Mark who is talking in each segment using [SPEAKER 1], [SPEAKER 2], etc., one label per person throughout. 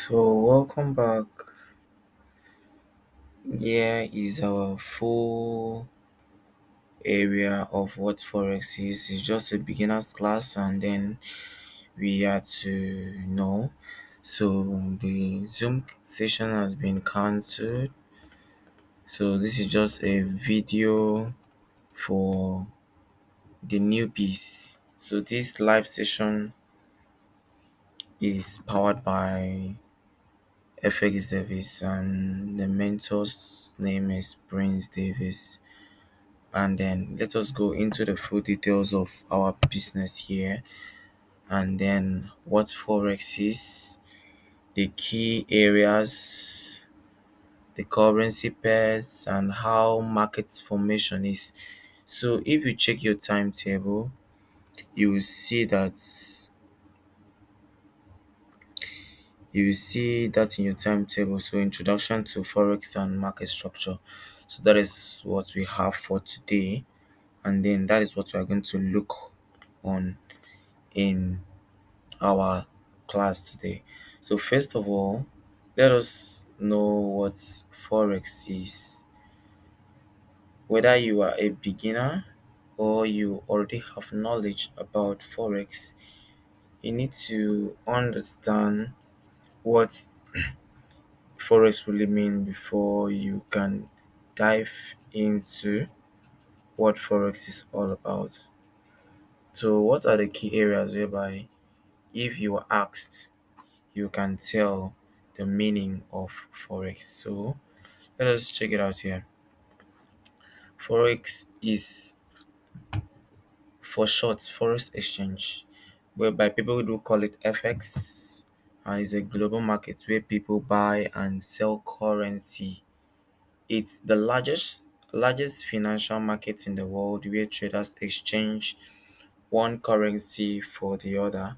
[SPEAKER 1] So, welcome back. Here is our full area of what Forex is. It's just a beginner's class, and then we are to know. So, the Zoom session has been cancelled. So, this is just a video for the newbies. So, this live session is powered by FX Davis, and the mentor's name is Prince Davis. And then let us go into the full details of our business here, and then what Forex is, the key areas, the currency pairs, and how market formation is. So if you check your timetable, you will see that in your timetable. So introduction to Forex and market structure. So that is what we have for today, and then that is what we are going to look on in our class today. So first of all, let us know what Forex is. Whether you are a beginner or you already have knowledge about Forex, you need to understand what Forex really mean before you can dive into what Forex is all about. So what are the key areas whereby if you are asked, you can tell the meaning of Forex? So let us check it out here. Forex is, for short, Forex exchange, whereby people do call it FX, and it's a global market where people buy and sell currency. It's the largest financial market in the world where traders exchange one currency for the other,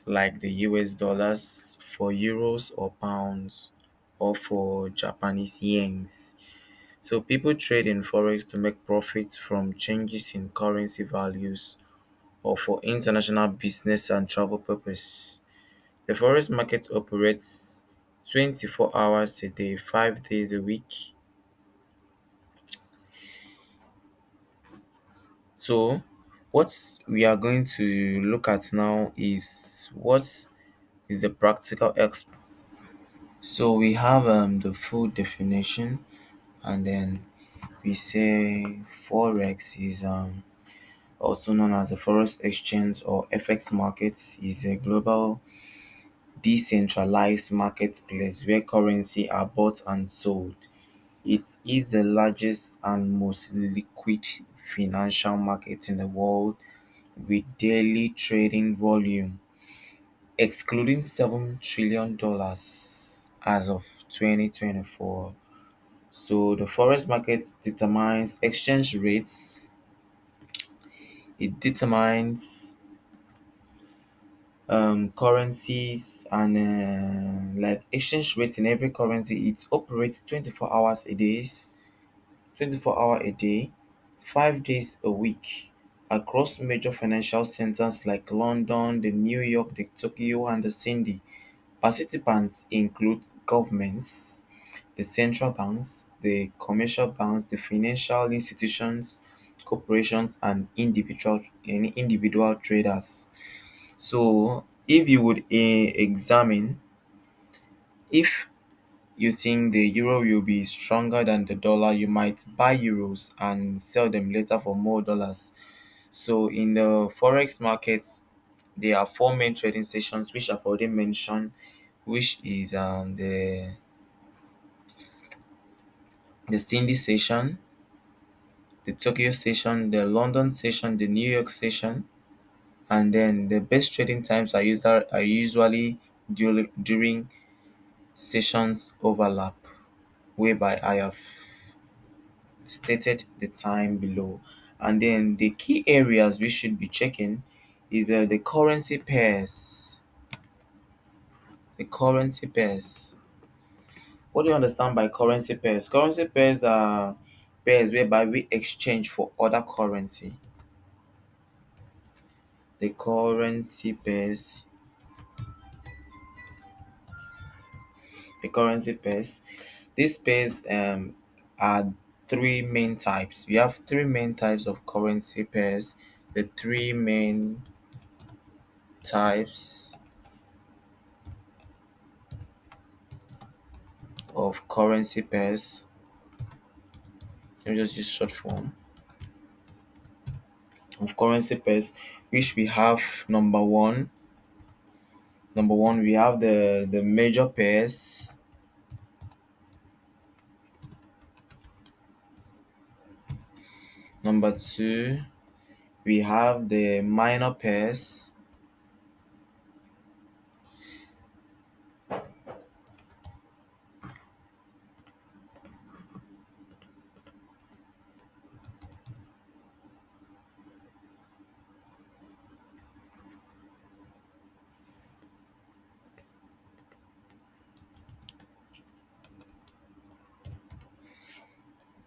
[SPEAKER 1] like the US dollars for euros or pounds, or for Japanese yens. So people trade in Forex to make profits from changes in currency values or for international business and travel purpose. The Forex market operates 24 hours a day, 5 days a week. So what we are going to look at now is what is the practical So we have the full definition, and then we say Forex is also known as the Forex exchange or FX market, is a global decentralized marketplace where currency are bought and sold. It is the largest and most liquid financial market in the world, with daily trading volume excluding $7 trillion as of 2024. So the forex market determines exchange rates. It determines currencies and like exchange rate in every currency. It operates 24 hours a day, 24 hour a day, 5 days a week across major financial centers like London, the New York, the Tokyo, and the Sydney. Participants include governments, the central banks, the commercial banks, the financial institutions, corporations, and individual traders. So, if you would examine, if you think the euro will be stronger than the dollar, you might buy euros and sell them later for more dollars. So, in the forex market, there are four main trading sessions, which I've already mentioned, which is the Sydney session, the Tokyo session, the London session, the New York session, and then the best trading times are usually during sessions overlap, whereby I have stated the time below. And then the key areas we should be checking is the currency pairs. The currency pairs. What do you understand by currency pairs? Currency pairs are pairs whereby we exchange for other currency. The currency pairs the currency pairs. These pairs are three main types. We have three main types of currency pairs. The three main types of currency pairs. Let me just use short form of currency pairs, which we have number one. Number one, we have the major pairs. Number two, we have the minor pairs.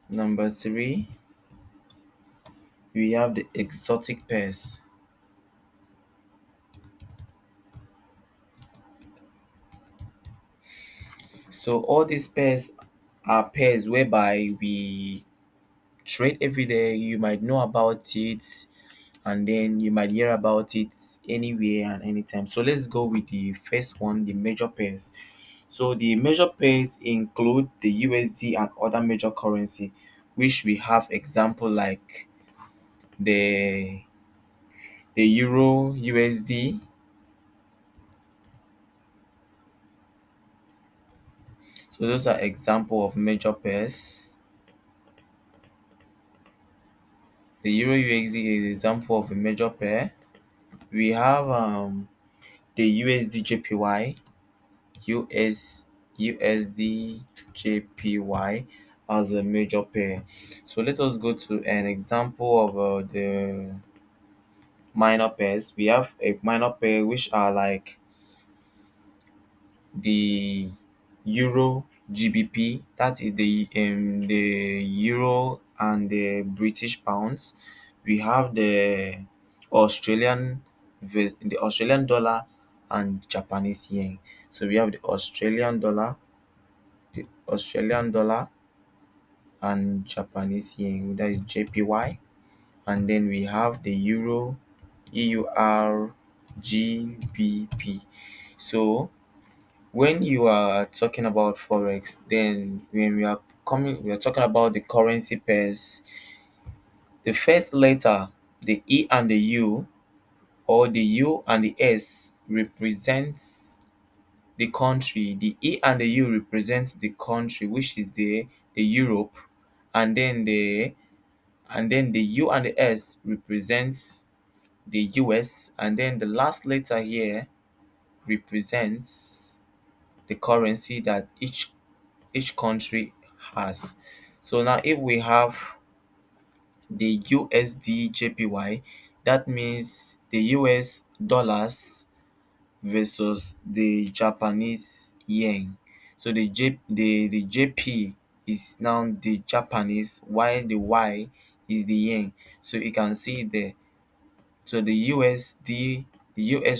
[SPEAKER 1] Number three, we have the exotic pairs. So all these pairs are pairs whereby we trade every day. You might know about it, and then you might hear about it anywhere and anytime. So let's go with the first one, the major pairs. So the major pairs include the USD and other major currency, which we have example like the Euro USD. So those are example of major pairs. The Euro USD is example of a major pair. We have the USD JPY, USD JPY as a major pair. So let us go to an example of the minor pairs. We have a minor pair which are like the Euro GBP, that is the Euro and the British pounds. We have the Australian dollar and Japanese yen. So we have the Australian dollar and Japanese yen, that is JPY, and then we have the Euro EUR GBP. So when you are talking about forex, then when we are talking about the currency pairs. The first letter, the E and the U, or the U and the S, represents the country. The E and the U represents the country, which is the Europe, and then the U and the S represents the US, and then the last letter here represents the currency that each country has. So now if we have the USD JPY, that means the US dollars versus the Japanese yen. So the JP is now the Japanese, while the Y is the yen. So you can see there. So the US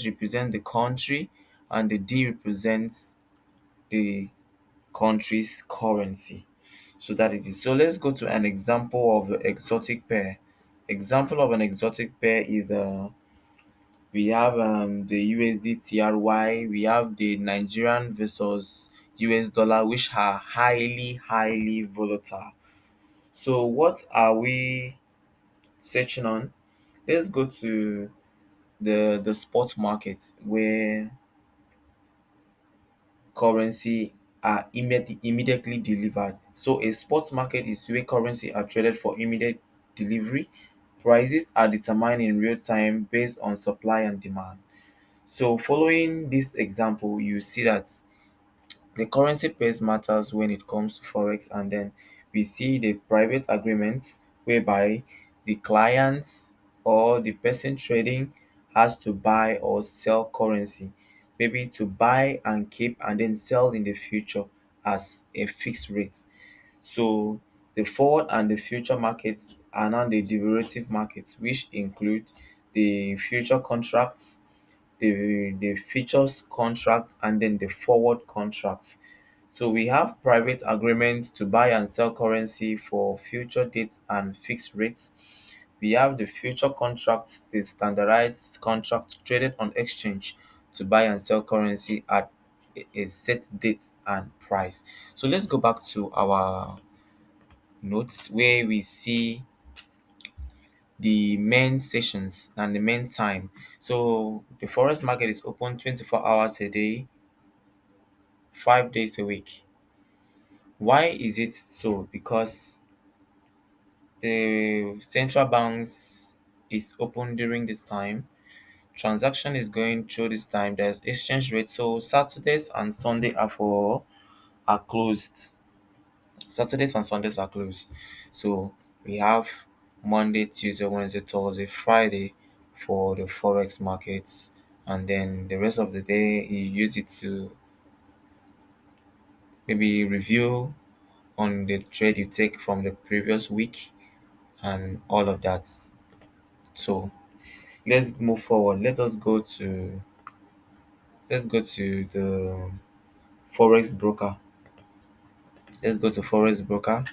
[SPEAKER 1] represents the country, and the D represents the country's currency. So that is it. So let's go to an example of the exotic pair. Example of an exotic pair is we have the USD TRY, we have the Nigerian versus US dollar, which are highly volatile. So what are we searching on? Let's go to the spot market where currency are immediately delivered. So a spot market is where currency are traded for immediate delivery. Prices are determined in real time based on supply and demand. So following this example, you see that the currency pairs matters when it comes to forex, and then we see the private agreements whereby the clients or the person trading has to buy or sell currency, maybe to buy and keep and then sell in the future as a fixed rate. So the forward and the future markets are now the derivative markets, which include the future contracts, the futures contracts, and then the forward contracts. So we have private agreements to buy and sell currency for future dates and fixed rates. We have the future contracts, the standardized contract traded on exchange to buy and sell currency at a set date and price. So let's go back to our notes where we see the main sessions and the main time. So the forex market is open 24 hours a day, 5 days a week. Why is it so? Because the central banks is open during this time. Transaction is going through this time. There's exchange rate. So Saturdays and Sunday are closed. Saturdays and Sundays are closed. So we have Monday, Tuesday, Wednesday, Thursday, Friday for the forex markets, and then the rest of the day you use it to maybe review on the trade you take from the previous week and all of that. So let's move forward. Let's go to the forex broker. Let's go to forex broker.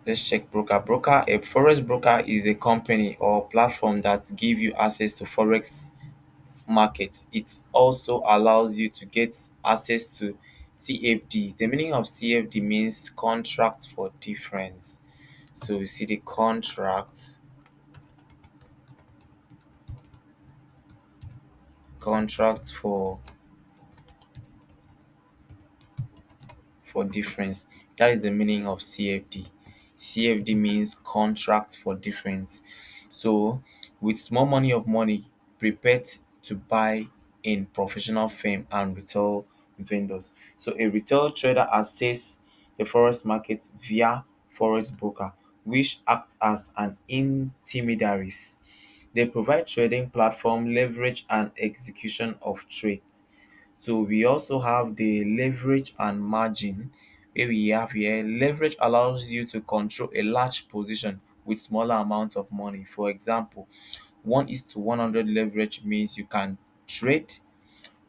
[SPEAKER 1] Let's check broker. A forex broker is a company or platform that give you access to forex markets. It also allows you to get access to CFDs. The meaning of CFD means contract for difference. So you see the contract for difference. That is the meaning of CFD. CFD means contract for difference. So, with small money of money, prepared to buy in professional firm and retail vendors. So, a retail trader access the forex market via forex broker, which act as an intermediaries. They provide trading platform, leverage, and execution of trades. So we also have the leverage and margin where we have here leverage allows you to control a large position with smaller amounts of money. For example, 1:100 leverage means you can trade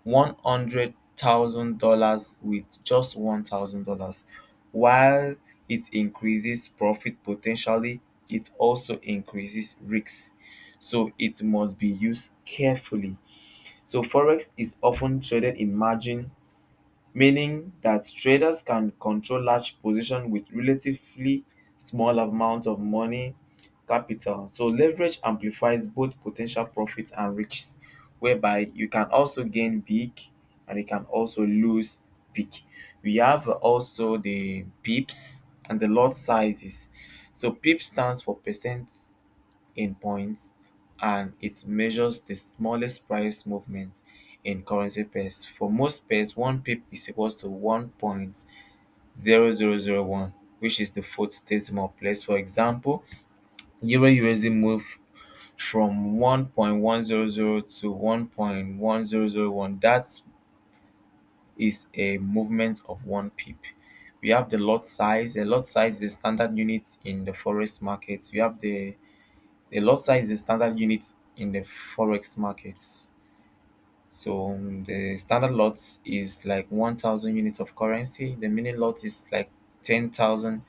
[SPEAKER 1] $100,000 with just $1,000. While it increases profit potentially, it also increases risks. So it must be used carefully. So forex is often traded in margin, meaning that traders can control large positions with relatively small amount of money capital. So leverage amplifies both potential profits and risks, whereby you can also gain big and you can also lose big. We have also the pips and the lot sizes. So pip stands for percent in points, and it measures the smallest price movement in currency pairs. For most pairs, one pip is equals to 1.0001, which is the fourth decimal place. For example, Euro USD move from 1.100 to 1.1001. That is a movement of one pip. We have the lot size. The lot size is the standard unit in the forex market. We have the lot size is the standard unit in the forex markets. So the standard lot is like 1,000 units of currency. The mini lot is like 10,000,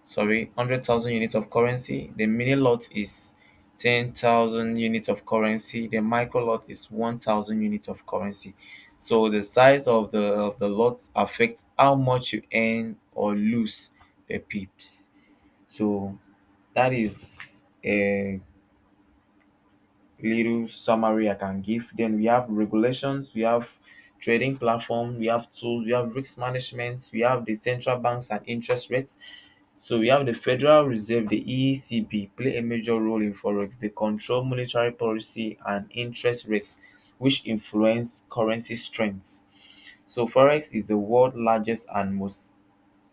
[SPEAKER 1] sorry, 100,000 units of currency. The mini lot is 10,000 units of currency. The micro lot is 1,000 units of currency. So the size of the lots affects how much you earn or lose per pips. So that is a little summary I can give. Then we have regulations, we have trading platform, we have tools, we have risk management, we have the central banks and interest rates. So we have the Federal Reserve, the ECB, play a major role in forex. They control monetary policy and interest rates, which influence currency strengths. So forex is the world's largest and most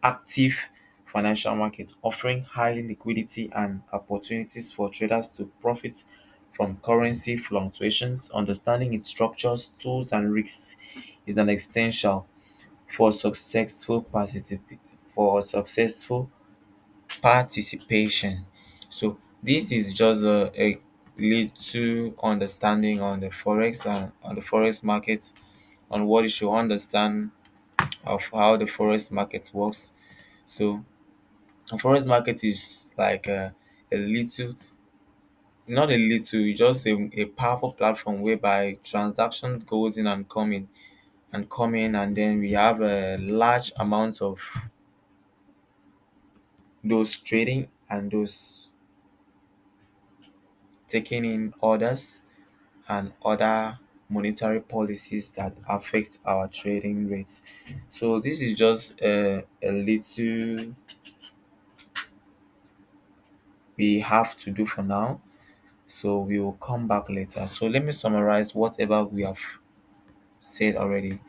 [SPEAKER 1] active financial market, offering high liquidity and opportunities for traders to profit from currency fluctuations. Understanding its structures, tools, and risks is an essential for successful participation. So this is just a little understanding on the forex and on the forex market on what you should understand of how the forex market works. So a forex market is like a little, not a little, it's just a powerful platform whereby transaction goes in and coming, and then we have a large amount of those trading and those taking in orders and other monetary policies that affect our trading rates. So this is just a little we have to do for now. So we will come back later. So let me summarize whatever we have said already.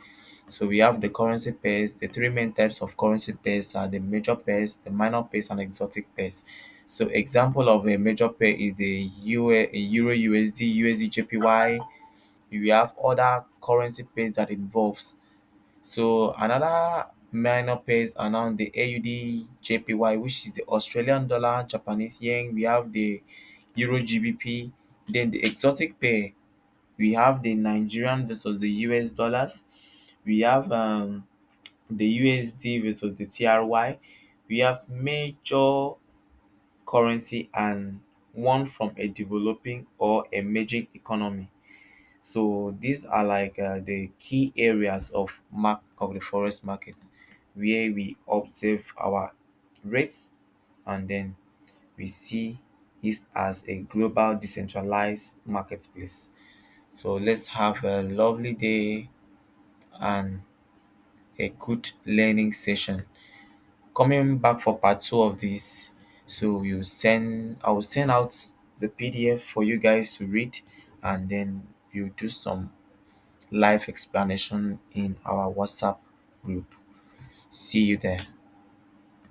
[SPEAKER 1] So we have the currency pairs. The three main types of currency pairs are the major pairs, the minor pairs, and exotic pairs. So example of a major pair is the Euro USD, USD JPY. We have other currency pairs that involves. So another minor pairs are now the AUD JPY, which is the Australian dollar, Japanese yen. We have the Euro GBP. Then the exotic pair, we have the Nigerian versus the US dollars. We have the USD versus the TRY. We have major currency and one from a developing or emerging economy. So these are like the key areas of the forex market where we observe our rates, and then we see it as a global decentralized marketplace. So let's have a lovely day and a good learning session. Coming back for part two of this, so I will send out the PDF for you guys to read, and then you do some live explanation in our WhatsApp group. See you there.